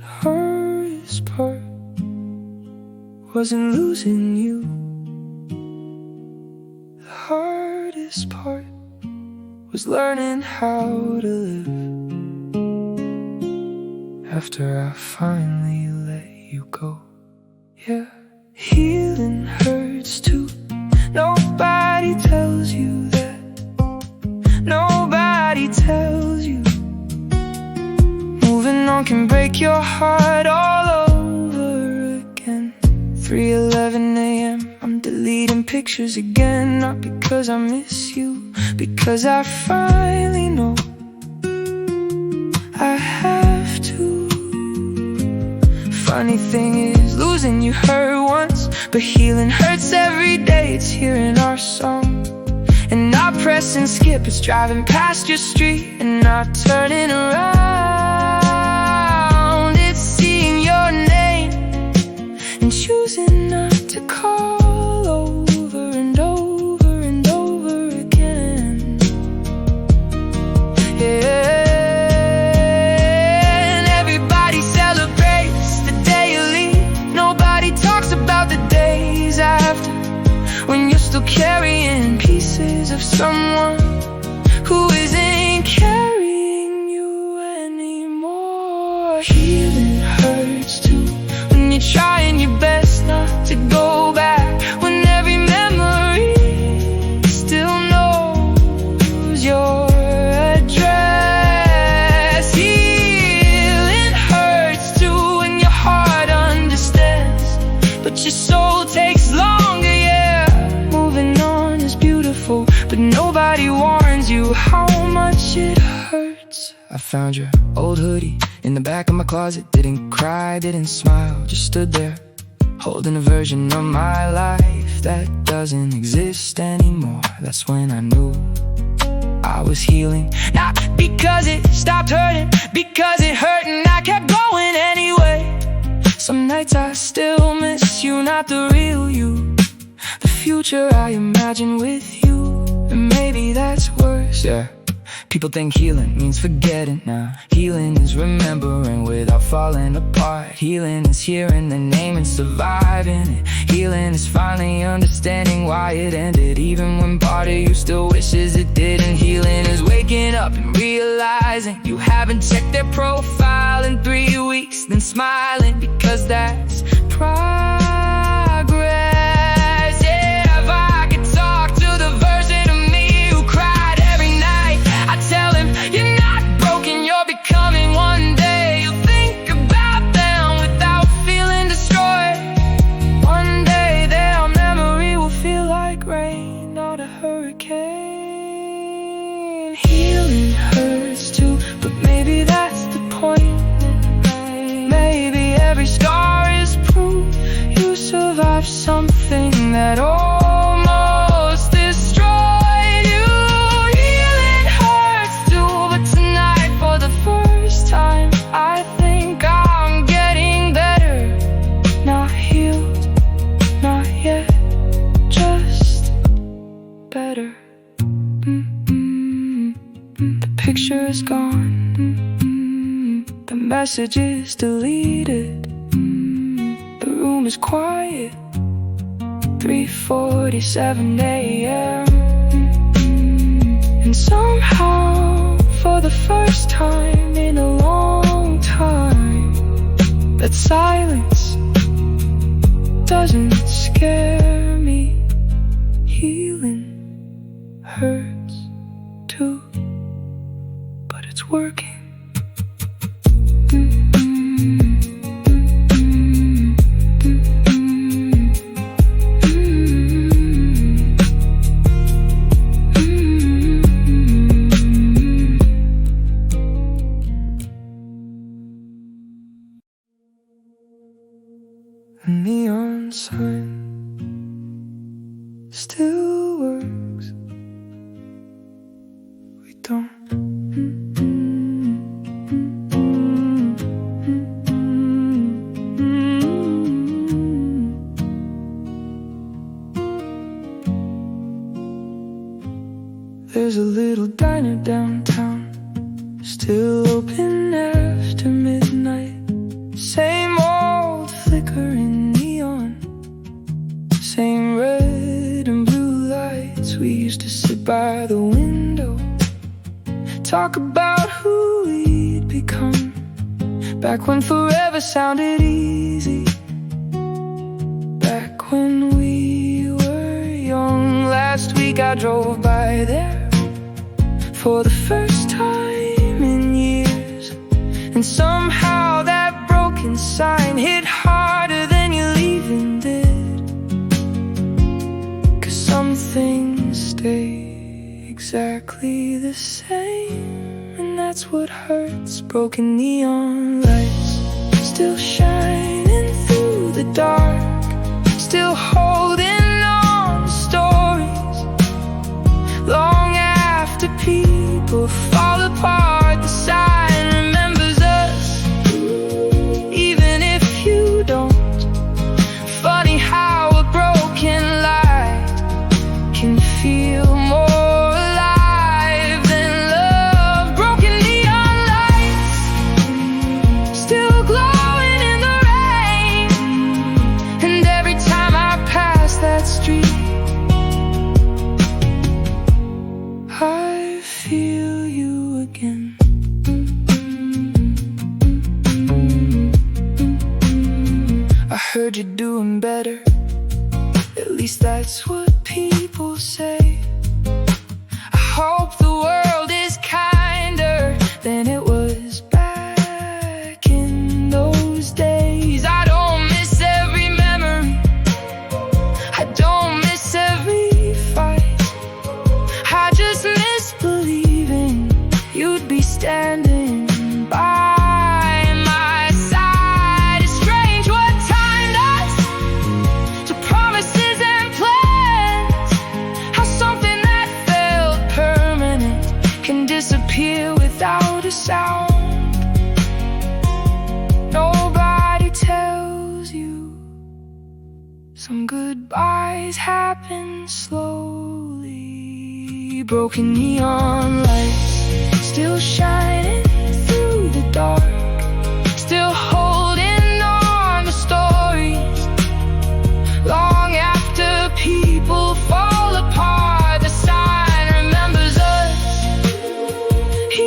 hardest part wasn't losing you. The hardest part was learning how to live after I finally let you go. Yeah, healing hurts too. Nobody tells you that. Nobody tells you. Moving on can break your heart all over again. 3:11 a.m. I'm deleting pictures again. Not because I miss you, because I finally know I have to. Funny thing is, losing you hurt once, but healing hurts every day. It's hearing our song and not pressing skip. It's driving past your street and not turning around. It's seeing your name and choosing not to call over and over and over again. Yeah. And everybody celebrates the day you leave. Nobody talks about the days after, when you're still carrying pieces of someone who isn't carrying you anymore. Healing hurts too, when you're trying your best not to go back, when every memory still knows your address. Healing hurts too, when your heart understands, but your soul takes longer. Yeah, moving on is beautiful, but nobody warns you how much it hurts. I found your old hoodie in the back of my closet. Didn't cry, didn't smile, just stood there, holding a version of my life that doesn't exist anymore. That's when I knew I was healing. Not because it stopped hurting, because it hurt and I kept going anyway. Some nights I still miss you, not the real you, the future I imagine with you. And maybe that's worse. Yeah, people think healing means forgetting. Now healing is remembering without falling apart. Healing is hearing the name and surviving it. Healing is finally understanding why it ended, even when part of you still wishes it didn't. Healing is waking up and realizing you haven't checked their profile in 3 weeks, then smiling because that's progress. Yeah, if I could talk to the version of me who cried every night, I'd tell him, you're not broken, you're becoming. One day you'll think about them without feeling destroyed. One day their memory will feel like rain, not a hurricane. Healing hurts too, but maybe that's the point. Maybe every scar is proof you survived something that almost destroyed you. Healing hurts too, but tonight for the first time I think I'm getting better. Not healed, not yet, just better. The picture is gone, the message is deleted. The room is quiet, 3:47 a.m. And somehow, for the first time in a long time, that silence doesn't scare me. Healing hurts too, but it's working. A neon sign still works. We don't There's a little diner downtown, still open after midnight. Back when forever sounded easy. Back when we were young. Last week I drove by there for the first time in years, and somehow that broken sign hit harder than you leaving did. 'Cause some things stay exactly the same, and that's what hurts. Broken neon lights still shining through the dark, still holding on to stories long after people fall apart. The sign remembers us, even if you don't. Funny how a broken light can feel more alive than love. Broken neon lights still glowing in the rain, and every time I pass that street I feel you again. I heard you're doing better, at least that's what people say. I hope the world is kinder than it was back in those days. I don't miss every memory, I don't miss every fight. I just miss believing you'd be standing by my side. It's strange what time does to promises and plans. How something that felt permanent can disappear without a sound. Nobody tells you some goodbyes happen slowly. Broken neon lights still shining through the dark, still holding on to stories long after people fall apart. The sign remembers us,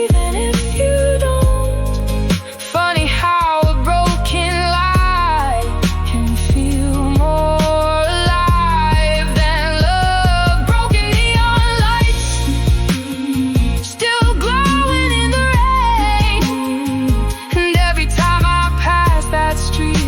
even if you don't. Funny how a broken light can feel more alive than love. Broken neon lights still glowing in the rain, and every time I pass that street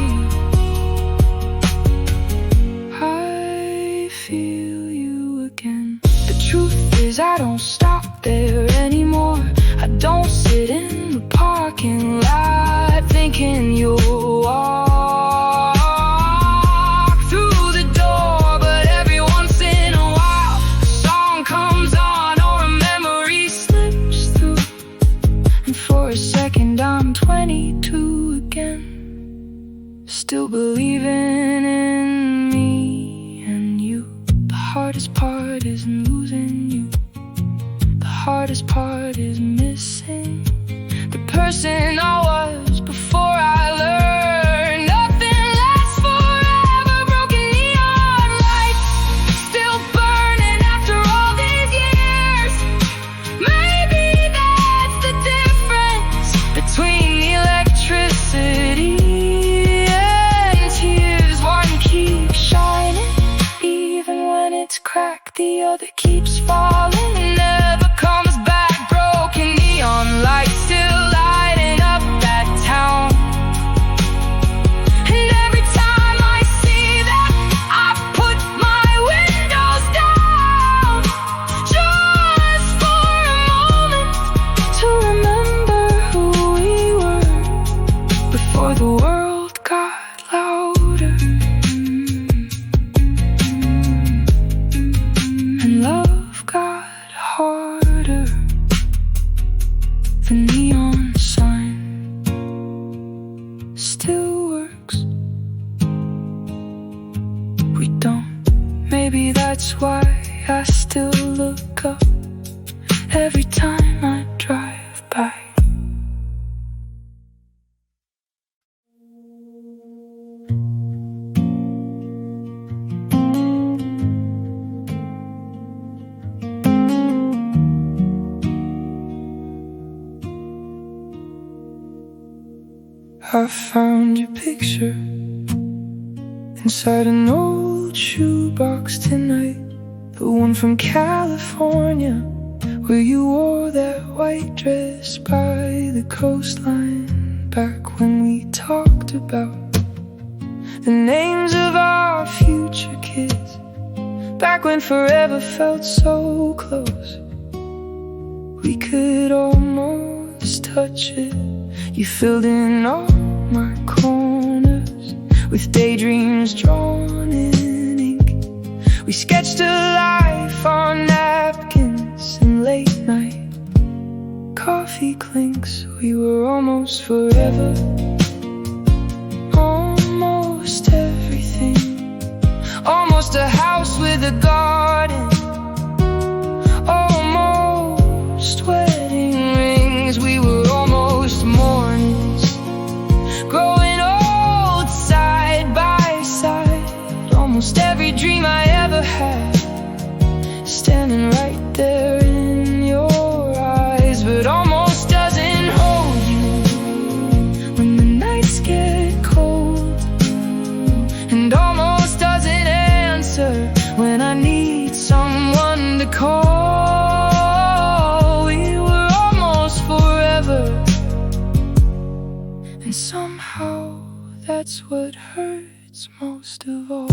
I feel you again. The truth is I don't stop there anymore. I don't sit in the parking lot thinking you'll walk through the door. But every once in a while a song comes on or a memory slips through, and for a second I'm 22 again, still believing in me and you. The hardest part isn't losing you, the hardest part is missing the person I was before I learned nothing lasts forever. Broken neon lights still burning after all these years. Maybe that's the difference between electricity and tears. One keeps shining even when it's cracked, the other keeps falling and never comes back. Broken neon lights still lighting up that town, and every time I see them I put my windows down, just for a moment to remember who we were before the world got louder and love got harder. The neon sign still works. We don't. Maybe that's why I still look up every time I drive by. I found your picture inside an old shoebox tonight, the one from California, where you wore that white dress by the coastline. Back when we talked about the names of our future kids, back when forever felt so close, we could almost touch it. You filled in all my corners with daydreams drawn in ink. We sketched a life on napkins and late night coffee clinks. We were almost forever, almost everything. Almost a house with a garden, almost wedding rings. We were almost mornings, growing old side by side. Almost every dream I ever had, standing right there in your eyes. But almost doesn't hold you when the nights get cold, and almost doesn't answer when I need someone to call. We were almost forever, and somehow that's what hurts most of all.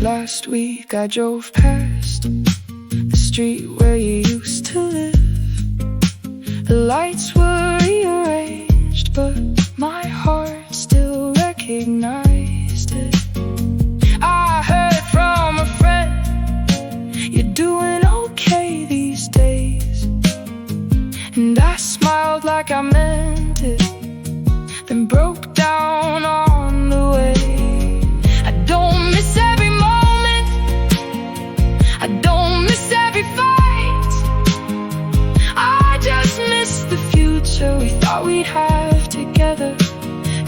Last week I drove past the street where you used to live. The lights were rearranged, but my heart still recognized it. I heard from a friend you're doing okay these days, and I smiled like I meant it, then broke down on the way. I don't miss every moment, I don't miss every fight. I just miss the future we thought we'd have together.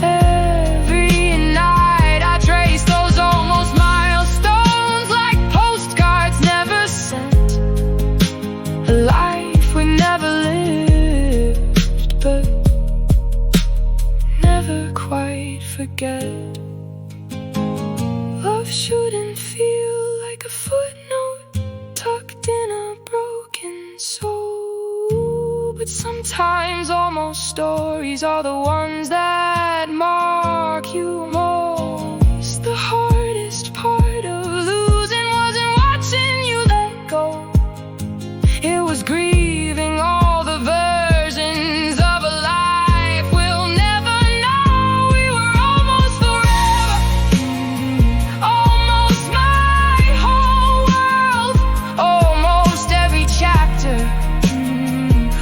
Every night I trace those almost milestones like postcards never sent. A life we never lived, but never quite forget. Love shouldn't feel like a footnote tucked in a broken soul, but sometimes almost stories are the ones that mark you most. The hardest part of losing wasn't watching you let go, it was grieving all the versions of a life we'll never know. We were almost forever, almost my whole world, almost every chapter,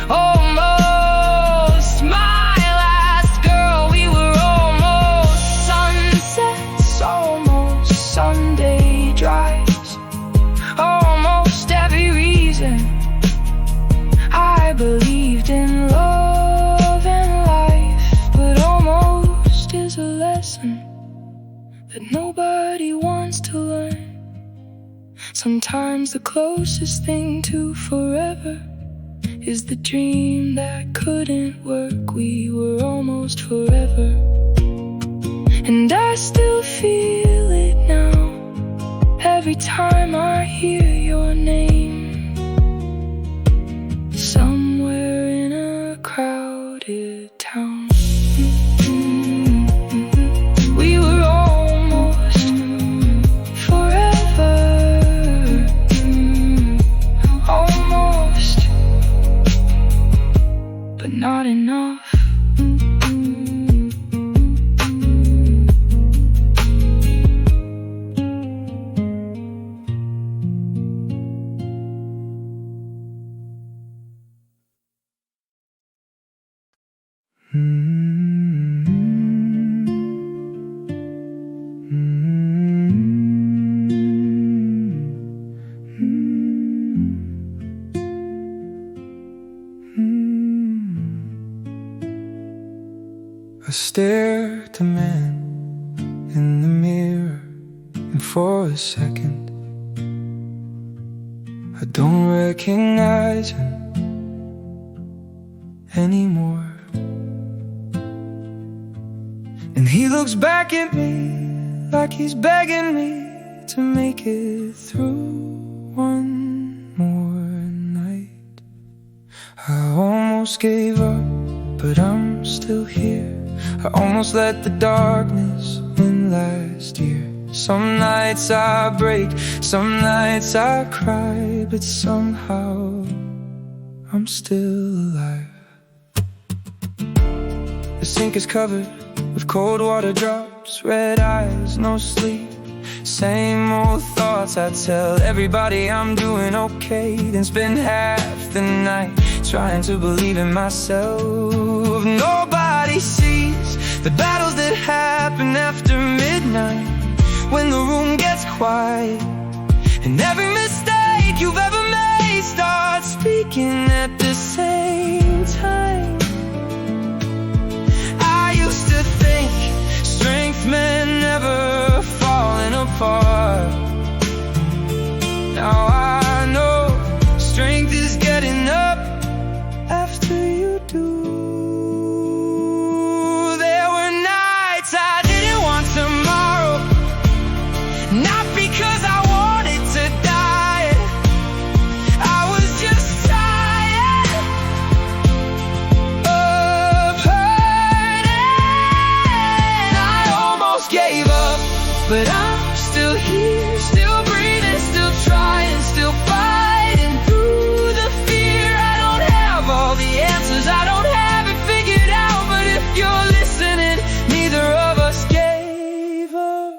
almost my last girl. We were almost sunsets, almost Sunday drives, almost every reason I believed in love and life. But almost is a lesson that nobody wants to learn. Sometimes the closest thing to forever is the dream that couldn't work. We were almost forever, and I still feel it now every time I hear your name. Somewhere in a crowded town, we were almost forever, almost, but not enough. I stare at the man in the mirror for a second. I don't recognize him anymore. And he looks back at me like he's begging me to make it through one more night. I almost gave up, but I'm still here. I almost let the darkness win last year. Some nights I break, some nights I cry, but somehow I'm still alive. The sink is covered with cold water drops, red eyes, no sleep. Same old thoughts, I tell everybody I'm doing okay, then spend half the night trying to believe in myself. Nobody sees the battles that happen after midnight, when the room gets quiet and every mistake you've ever made starts speaking at the same time. I used to think strength meant never falling apart. Now I know strength is getting up after you do. There were nights I didn't want tomorrow, not because I wanted to die. I was just tired of hurting. I almost gave up, but I'm still here, still breathing, still trying, still fighting through the fear. I don't have all the answers, I don't have it figured out, but if you're listening, neither of us gave up.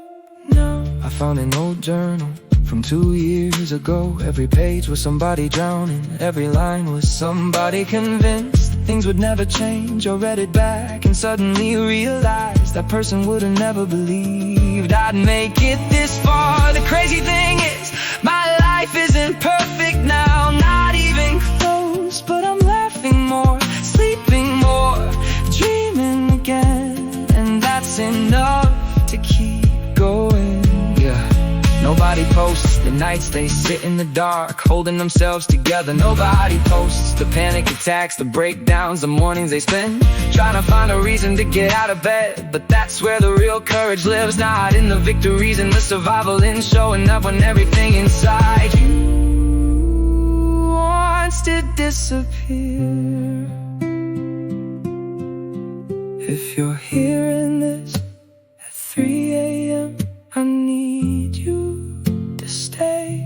No. I found an old journal from 2 years ago. Every page was somebody drowning, every line was somebody convinced things would never change. I read it back and suddenly realized that person would have never believed I'd make it this far. The crazy thing is, my life isn't perfect now, not even close, but I'm laughing more, sleeping more, dreaming again, and that's enough to keep going. Yeah. Nobody posts the nights they sit in the dark, holding themselves together. Nobody posts the panic attacks, the breakdowns, the mornings they spend trying to find a reason to get out of bed. But that's where the real courage lives, not in the victories and the survival, in showing up when everything inside you wants to disappear. If you're hearing this at 3 a.m., I need you to stay.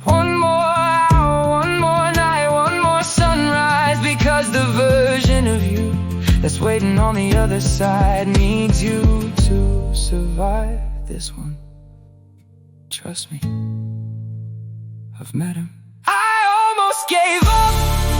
One more hour, one more night, one more sunrise, because the version of you that's waiting on the other side needs you to survive this one. Trust me, I've met him. I almost gave up,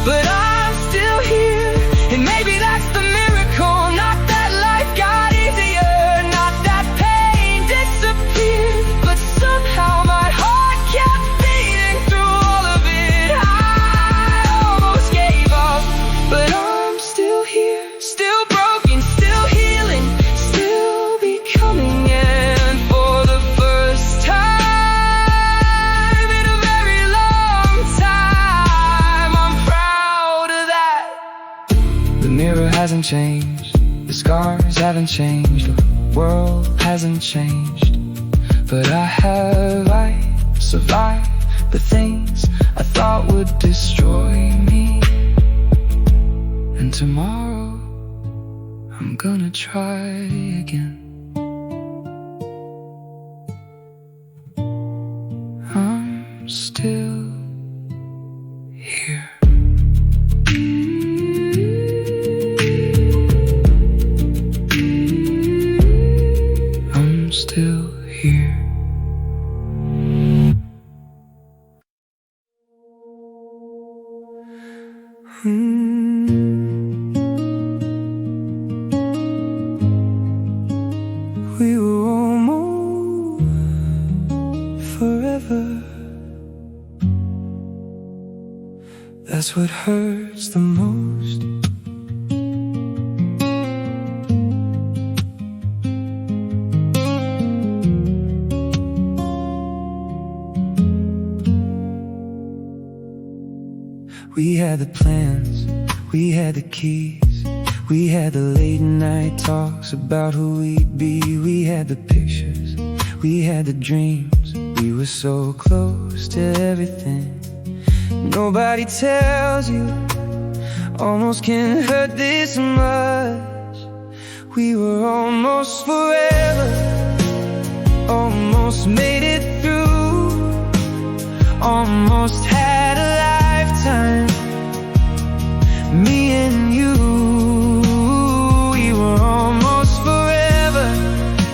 but I'm still here, and maybe that's the miracle. Not that life got easier, not that pain disappeared, but somehow my heart kept beating through all of it. I almost gave up, but I'm still here, still broken, still healing, still becoming, and for the first time in a very long time, I'm proud of that. The mirror hasn't changed, the scars haven't changed, the world hasn't changed, but I have. I survived the things I thought would destroy me, and tomorrow I'm gonna try again. I'm still here. I'm still here. We won't move forever. That's what hurts the most. We had the plans, we had the keys, we had the late night talks about who we'd be. We had the pictures, we had the dreams. We were so close to everything. Nobody tells you almost can't hurt this much. We were almost forever, almost made it through, almost had a lifetime, me and you. We were almost forever,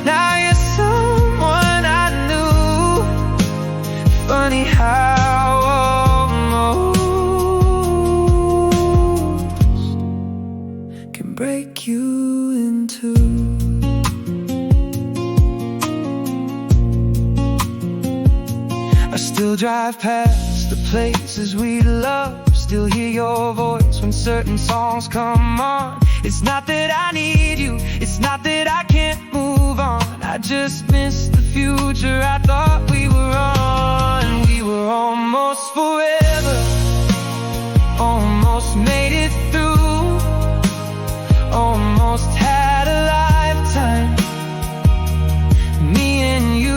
now you're someone I knew. Funny how almost can break you in two. I still drive past the places we love, still hear your voice when certain songs come on. It's not that I need you, it's not that I can't move on. I just miss the future I thought we were on. We were almost forever, almost made it through, almost had a lifetime, me and you.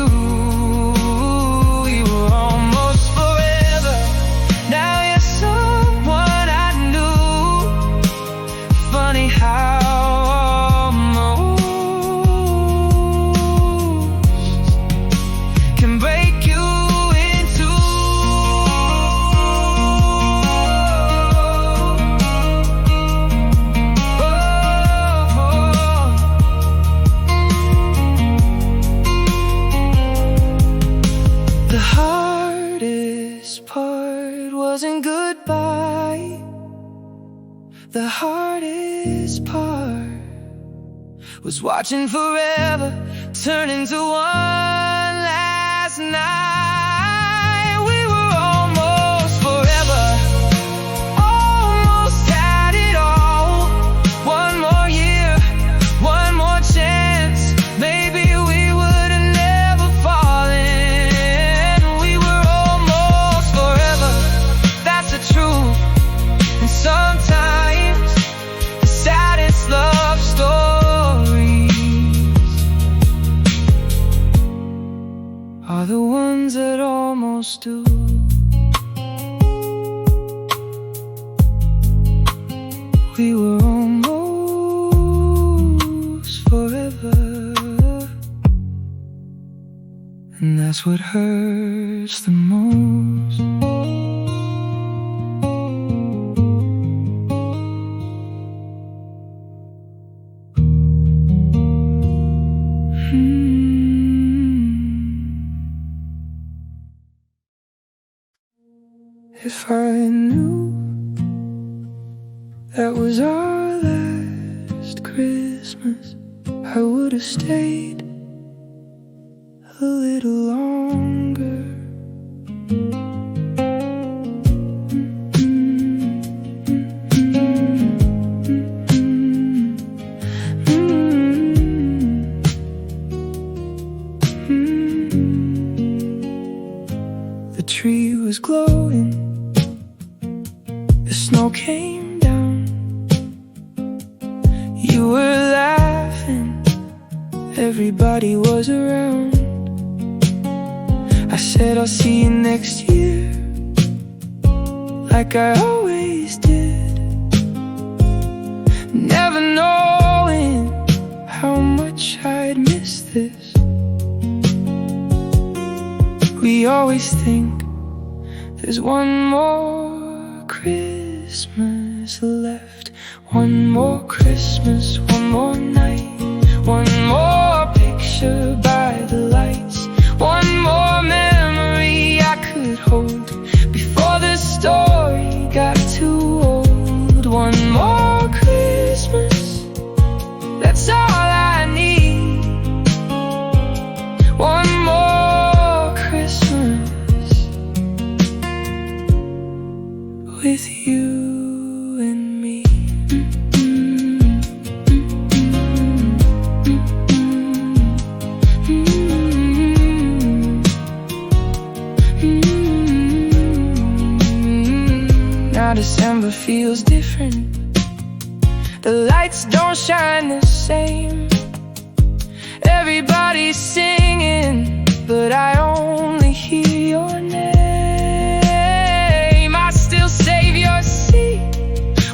The hardest part was watching forever turn into one last night. We were almost forever, almost had it all. One more year, one more chance, maybe we would have never fallen. We were almost forever, that's the truth. And sometimes saddest love stories are the ones that almost do. We were almost forever, and that's what hurts the most. If I knew that was our last Christmas, I would have stayed a little longer. The tree was glowing, the snow came down, you were laughing, everybody was around. I said I'll see you next year, like I always did, never knowing how much I'd miss this. We always think there's one more Christmas left, one more Christmas, one more night, one more picture by the lights, one more memory I could hold before the story got too old. One more Christmas, that's all I need. One more Christmas with you and me. December feels different. The lights don't shine the same. Everybody's singing, but I only hear your name. I still save your seat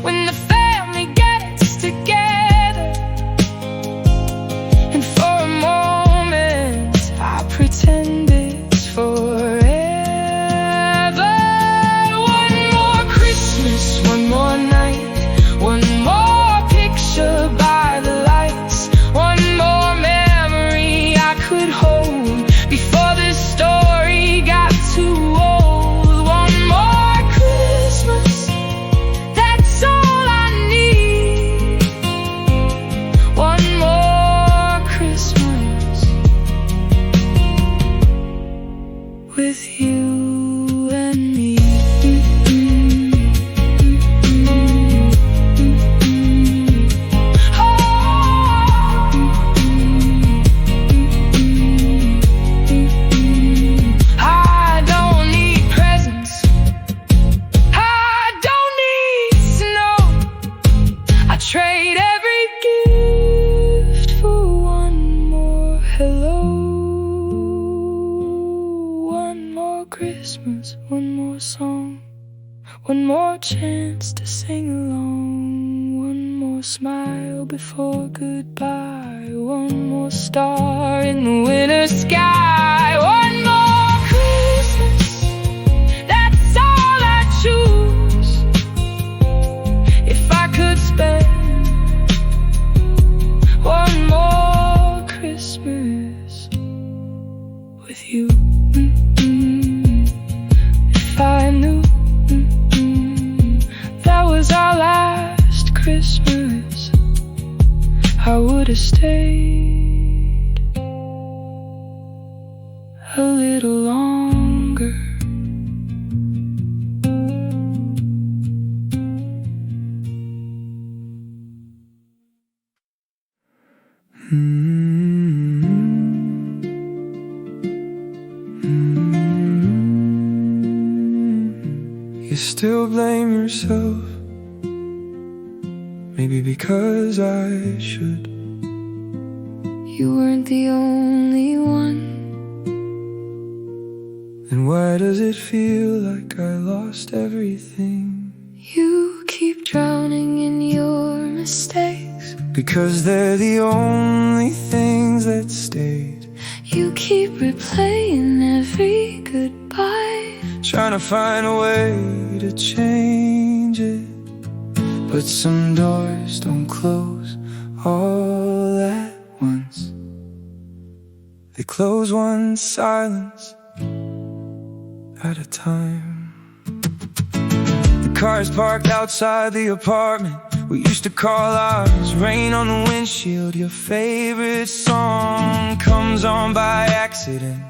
when the family gets together, and for a moment I pretend it's forever. One more Christmas, one more night, one more picture by the lights, one more memory I could hold before this story got too old. One more Christmas, that's all I need. One more Christmas with you and me. Trade every gift for one more hello. One more Christmas, one more song, one more chance to sing along, one more smile before goodbye, one more star in the winter sky. One more Christmas, that's all I choose. If I could spend one more Christmas with you. If I knew that was our last Christmas, I would have stayed a little longer. You still blame yourself, maybe because I should. You weren't the only one. Then why does it feel like I lost everything? You keep drowning in your mistakes, because they're the only things that stayed. You keep replaying every goodbye, trying to find a way to change it. But some doors don't close all at once. They close one silence at a time. The car's parked outside the apartment we used to call ours. Rain on the windshield, your favorite song comes on by accident.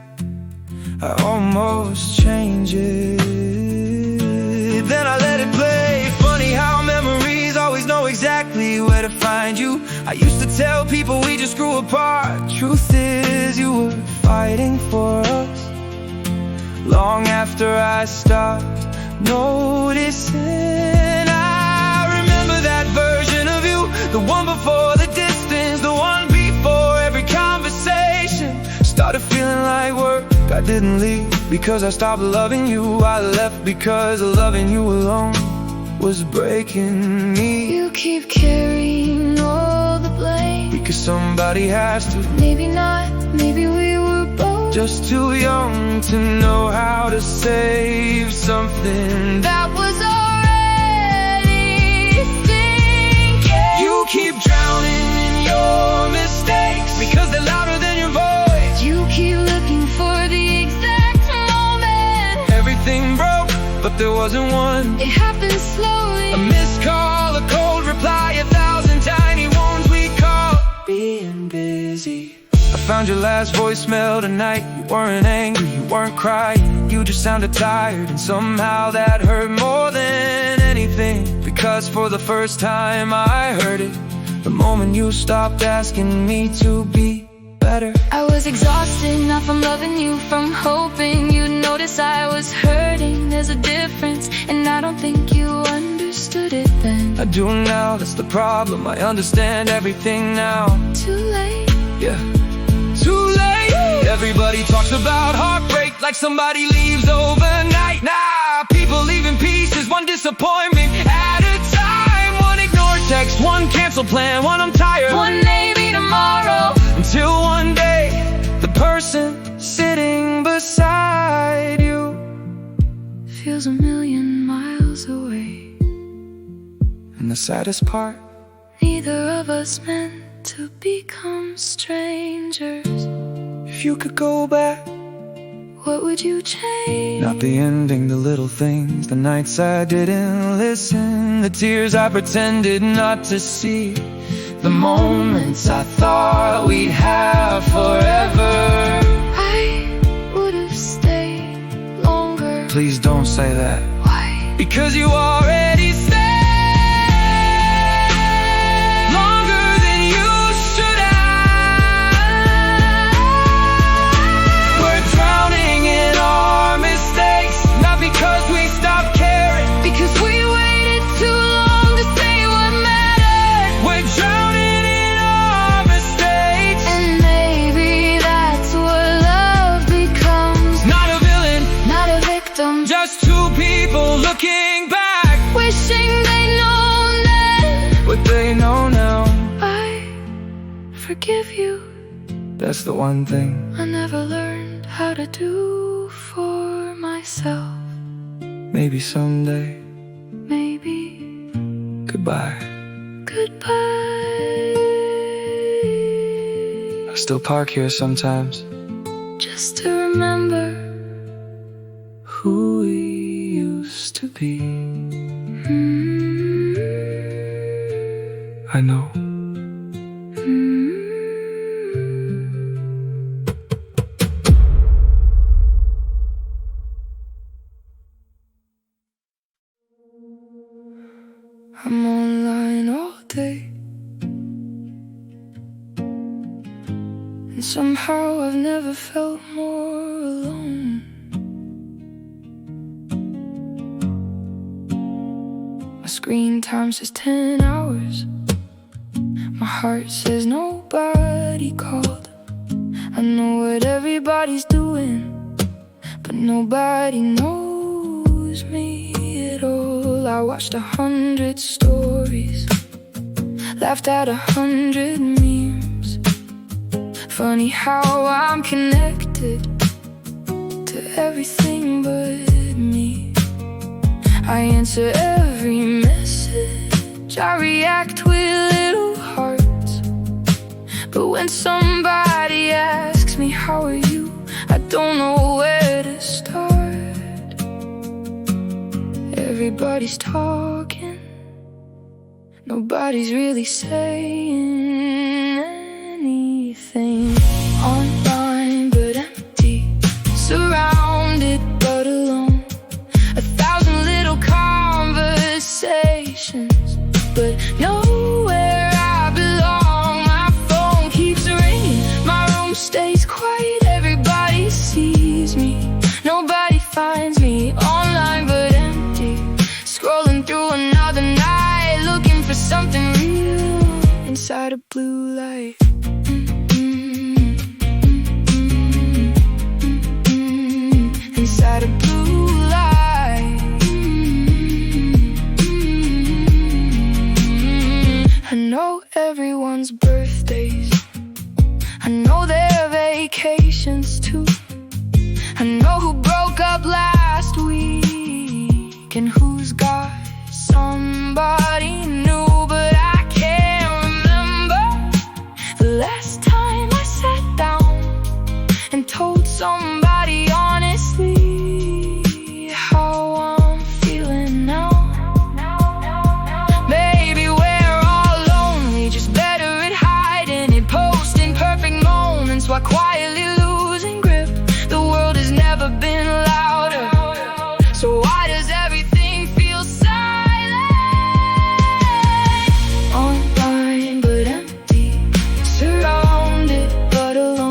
I almost change it, then I let it play. Funny how memories always know exactly where to find you. I used to tell people we just grew apart. Truth is, you were fighting for us long after I stopped noticing. I remember that version of you, the one before the distance, the one before every conversation started feeling like work. I didn't leave because I stopped loving you. I left because loving you alone was breaking me. You keep carrying all the blame, because somebody has to. Maybe not, maybe we were both just too young to know how to save something that was already sinking. You keep drowning in your mistakes, because they're louder than your voice. You keep looking for the exact moment everything broke, but there wasn't one. It happened slowly. A missed call, a cold reply, 1,000 tiny wounds we call being busy. I found your last voicemail tonight. You weren't angry, you weren't crying, you just sounded tired. And somehow that hurt more than anything, because for the first time I heard it the moment you stopped asking me to be better. I was exhausted, not from loving you, from hoping you'd notice I was hurting. There's a difference, and I don't think you understood it then. I do now, that's the problem. I understand everything now. Too late. Yeah, too late. Everybody talks about heartbreak like somebody leaves overnight. Nah, people leave in pieces, one disappointment at a time. One ignored text, one canceled plan, one I'm tired, One maybe tomorrow. until one day the person sitting beside you feels a million miles away. And the saddest part, Neither of us meant to become strangers. if you could go back, What would you change? not the ending, the little things, the nights I didn't listen, the tears I pretended not to see, the moments I thought we'd have forever. I would have stayed longer. Please don't say that, Why? because you already stayed longer than you should have. We're drowning in our mistakes, not because we stopped caring, Because we waited too long to say what mattered. we're drowning in our mistakes. And maybe that's what love becomes. Not a villain, Not a victim. just two people looking back, Wishing they'd known then. what they know now. I forgive you. That's the one thing I never learned how to do for myself. maybe someday. Maybe Goodbye. goodbye. I still park here sometimes, Just to remember who we used to be. I know. I'm online all day, and somehow I've never felt more alone. My screen time says 10 hours. My heart says nobody called. I know what everybody's doing, but nobody knows me at all. I watched 100 stories, laughed at 100 memes. Funny how I'm connected to everything but me. I answer every message, I react with little hearts. But when somebody asks me how are you, I don't know where to start. Everybody's talking, nobody's really saying anything. Online but empty, surrounded but alone. 1,000 little conversations, but nowhere I belong. My phone keeps ringing, my room stays quiet. Everybody sees me, nobody finds me. Online but empty, scrolling through another night, looking for something real inside a blue light. Inside a blue light. I know everyone's birthdays, I know their vacations too. I know who broke up last week and who's got somebody new. But I can't remember the last time I sat down and told somebody honestly how I'm feeling now. Maybe we're all lonely, just better at hiding it, posting perfect moments while quietly losing grip. The world has never been louder, so why does everything feel silent? Online but empty, surrounded but alone.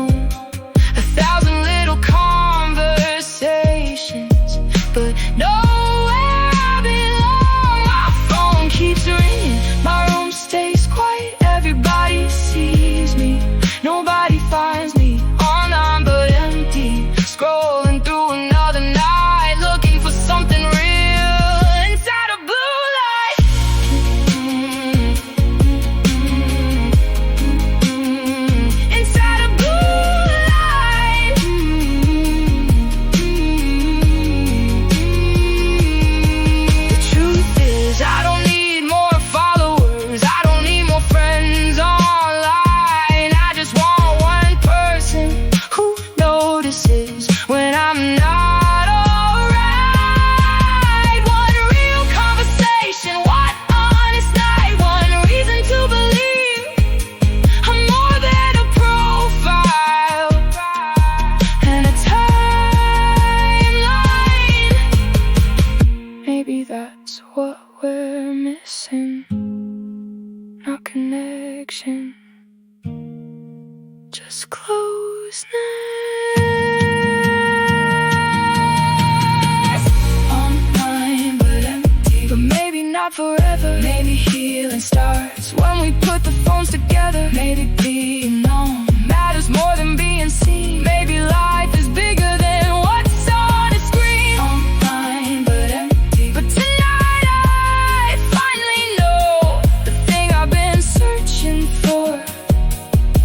comes together. Maybe being known matters more than being seen. Maybe life is bigger than what's on a screen. Online but empty. But tonight I finally know the thing I've been searching for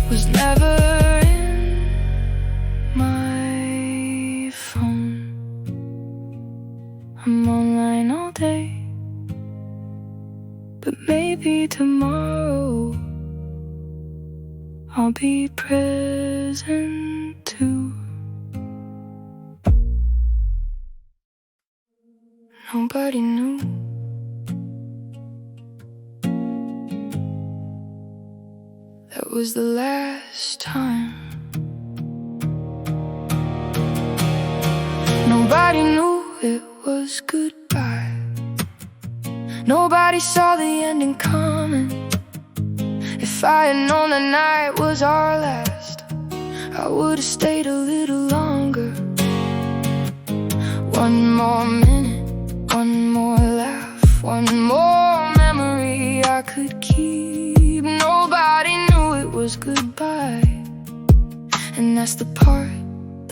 was never in my phone. I'm online all day, but maybe tomorrow I'll be present too. Nobody knew. That was the last time. Nobody knew it was goodbye. Nobody saw the ending coming. If I had known the night was our last, I would've stayed a little longer. One more minute, one more laugh, one more memory I could keep. Nobody knew it was goodbye, and that's the part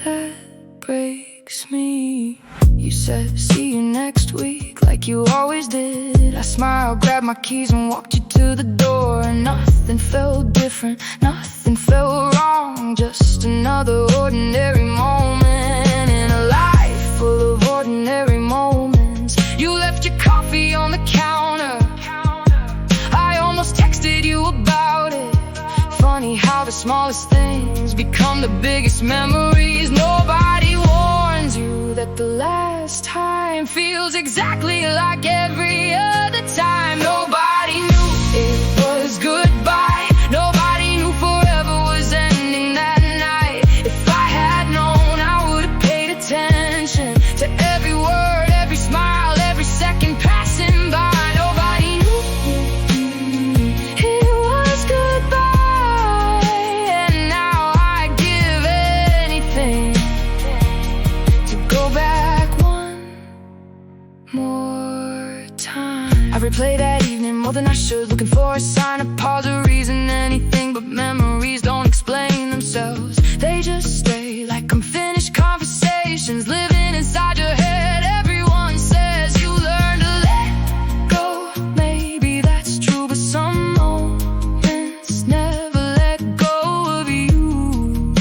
that breaks me. You said, see you next week, like you always did. I smiled, grabbed my keys and walked you to the door. And nothing felt different, nothing felt wrong. Just another ordinary moment in a life full of ordinary moments. You left your coffee on the counter. I almost texted you about it. Funny how the smallest things become the biggest memories. Nobody warns you that the last time feels exactly like every other time. Nobody knew it was goodbye. Nobody knew forever was ending that night. If I had known, I would've paid attention to every word, every smile, every second passing by. Nobody knew it was goodbye. And now I'd give anything to go back one more time. I replay that evening more than I should, looking for a sign, a pause, a reason, anything. But memories don't explain themselves, they just stay like unfinished conversations living inside your head. Everyone says you learn to let go. Maybe that's true, but some moments never let go of you.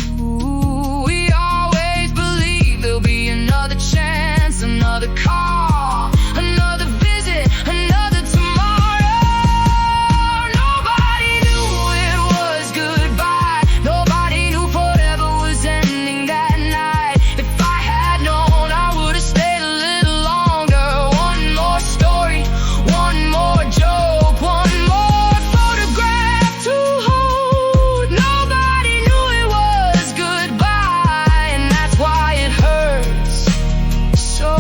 We always believe there'll be another chance, another call, another visit, another tomorrow. Nobody knew it was goodbye. Nobody knew forever was ending that night. If I had known, I would've stayed a little longer. One more story, one more joke, one more photograph to hold. Nobody knew it was goodbye, and that's why it hurts so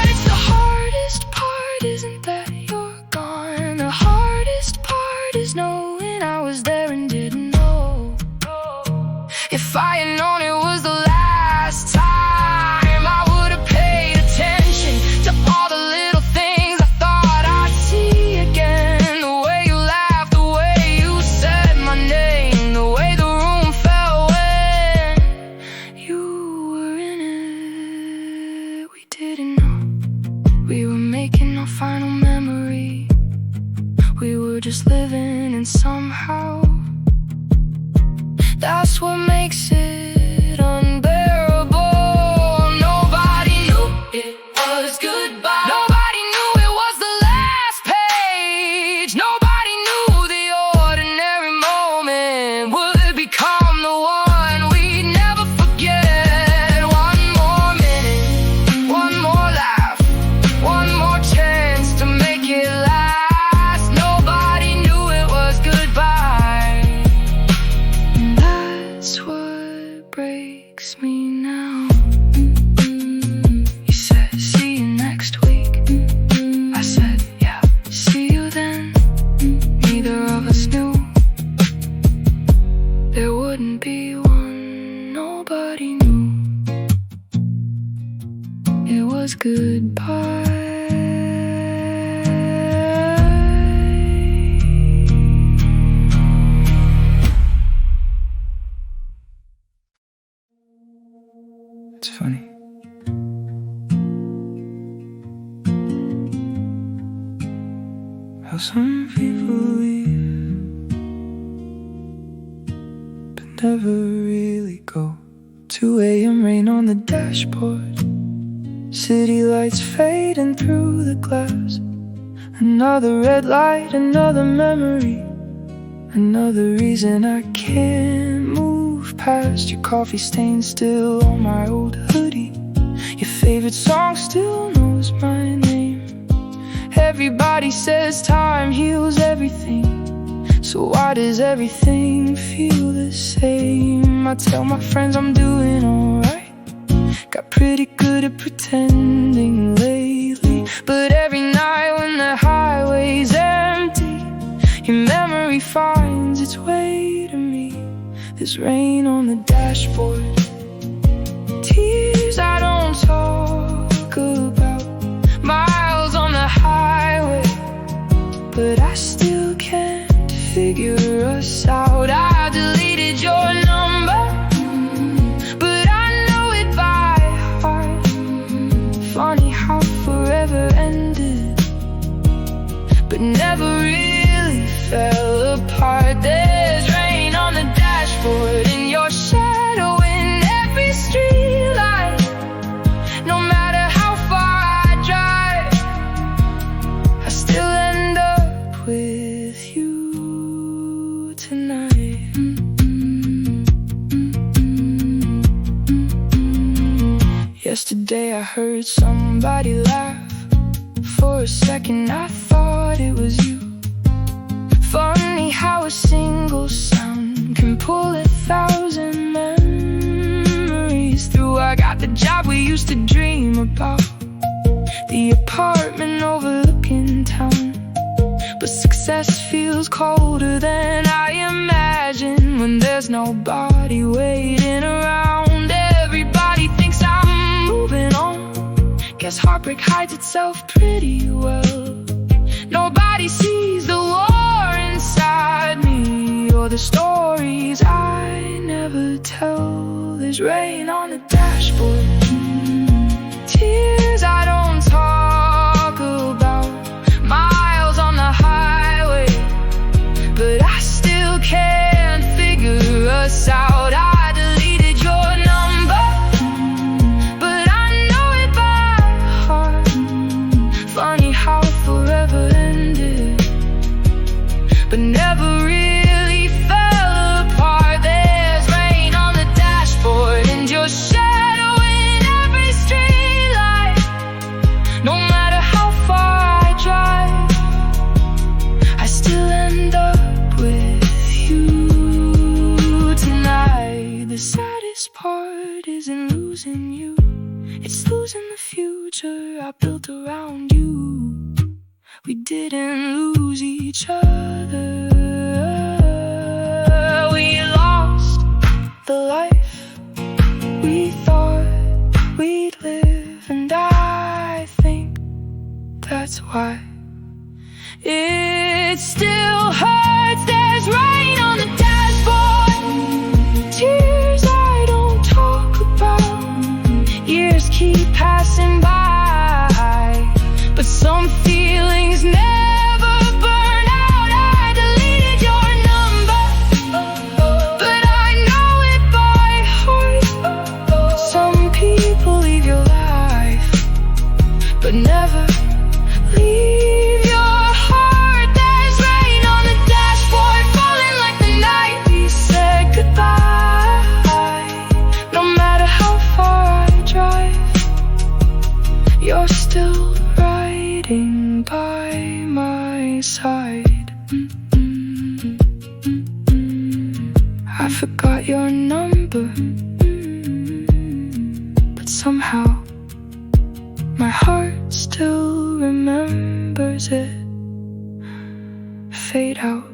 much. The hardest part isn't that you're gone. The hardest part is knowing I was there and didn't know. If I had known it was the last time, I would've paid attention to all the little things I thought I'd see again. The way you laughed, the way you said my name, the way the room felt when you were in it. We didn't know we were making our final memory. We were just living, and somehow that's what makes it unbearable. Nobody knew it was goodbye. Nobody knew it was the last page. Nobody knew the ordinary moment would become the one we'd never forget. One more minute, one more laugh, one more chance to make it last. Nobody knew it was goodbye, and that's what breaks me now. You said, see you next week. I said, yeah, see you then. Neither of us knew there wouldn't be one. Nobody knew it was goodbye. It's funny. How some people leave but never really go. 2 a.m. rain on the dashboard, city lights fading through the glass. Another red light, another memory, another reason I can't move past. Your coffee stain still on my old hoodie, your favorite song still knows my name. Everybody says time heals everything, so why does everything feel the same? I tell my friends I'm doing alright, got pretty good at pretending lately. But every night when the highway's empty, your memory finds its way to me. There's rain on the dashboard, tears I don't talk about, miles on the highway, but I still can't figure us out. I deleted your number, but I know it by heart. Funny how forever ended, but never really fell apart. There's rain on the dashboard and your shadow in every streetlight. No matter how far I drive, I still end up with you tonight. Yesterday I heard somebody laugh. For a second I thought it was you. Funny how a single sound can pull 1,000 memories through. I got the job we used to dream about, the apartment overlooking town, but success feels colder than I imagined when there's nobody waiting around. Everybody thinks I'm moving on, guess heartbreak hides itself pretty well. Nobody sees the war inside me, or the stories I never tell. There's rain on the dashboard, tears I don't talk about, miles on the highway, but I still can't figure us out. I deleted your number, but I know it by heart. Funny how forever ended, but never really fell apart. There's rain on the dashboard and your shadow in every streetlight. No matter how far I drive, I still end up with you tonight. The saddest part isn't losing you, it's losing the future I built around you. We didn't lose each other, we lost the life we thought we'd live. And I think that's why it still hurts. There's rain on the dashboard, tears I don't talk about, years keep passing by, but some feelings never burn out. I deleted your number, but I know it by heart. Some people leave your life, but never leave your heart. There's rain on the dashboard, falling like the night we said goodbye. No matter how far I drive, you're still riding by my side. I forgot your number, but somehow my heart still remembers it. Fade out.